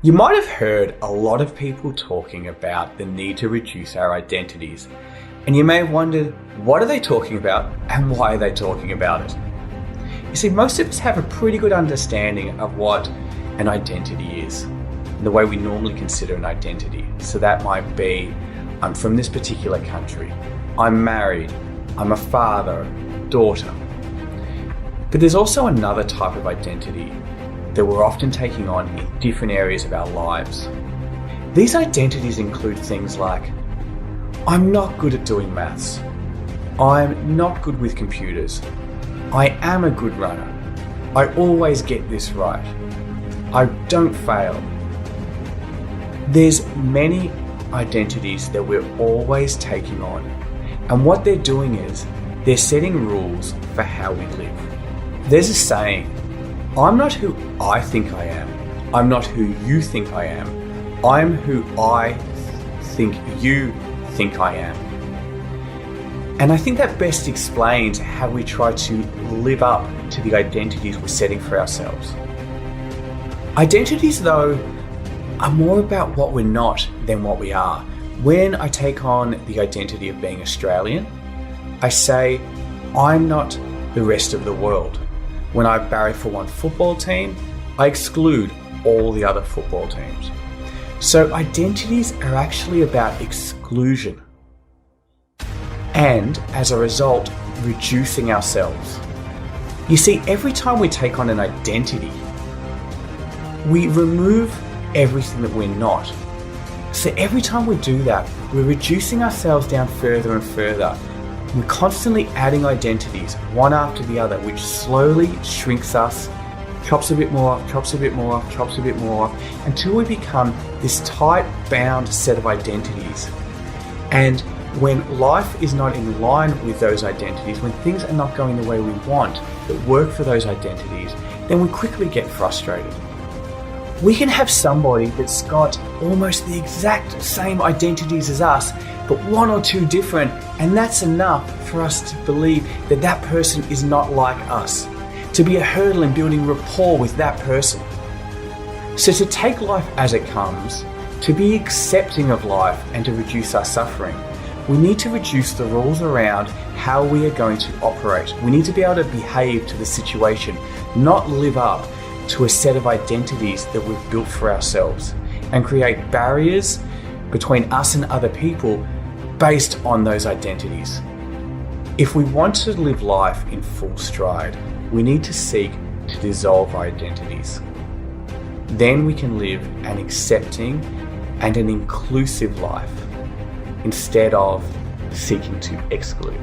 You might have heard a lot of people talking about the need to reduce our identities, and you may have wondered, what are they talking about and why are they talking about it? You see, most of us have a pretty good understanding of what an identity is, and the way we normally consider an identity. So that might be, I'm from this particular country, I'm married, I'm a father, daughter. But there's also another type of identity that we're often taking on in different areas of our lives. These identities include things like, I'm not good at doing maths, I'm not good with computers, I am a good runner, I always get this right, I don't fail. There's many identities that we're always taking on, and what they're doing is they're setting rules for how we live. There's a saying, I'm not who I think I am. I'm not who you think I am. I'm who I think you think I am. And I think that best explains how we try to live up to the identities we're setting for ourselves. Identities, though, are more about what we're not than what we are. When I take on the identity of being Australian, I say, I'm not the rest of the world. When I barrack for one football team, I exclude all the other football teams. So identities are actually about exclusion. And as a result, reducing ourselves. You see, every time we take on an identity, we remove everything that we're not. So every time we do that, we're reducing ourselves down further and further. We're constantly adding identities, one after the other, which slowly shrinks us, chops a bit more off, chops a bit more off, chops a bit more off, until we become this tight bound set of identities. And when life is not in line with those identities, when things are not going the way we want, that work for those identities, then we quickly get frustrated. We can have somebody that's got almost the exact same identities as us, but one or two different, and that's enough for us to believe that that person is not like us, to be a hurdle in building rapport with that person. So to take life as it comes, to be accepting of life and to reduce our suffering, we need to reduce the rules around how we are going to operate. We need to be able to behave to the situation, not live up to a set of identities that we've built for ourselves, and create barriers between us and other people based on those identities. If we want to live life in full stride, we need to seek to dissolve our identities. Then we can live an accepting and an inclusive life instead of seeking to exclude.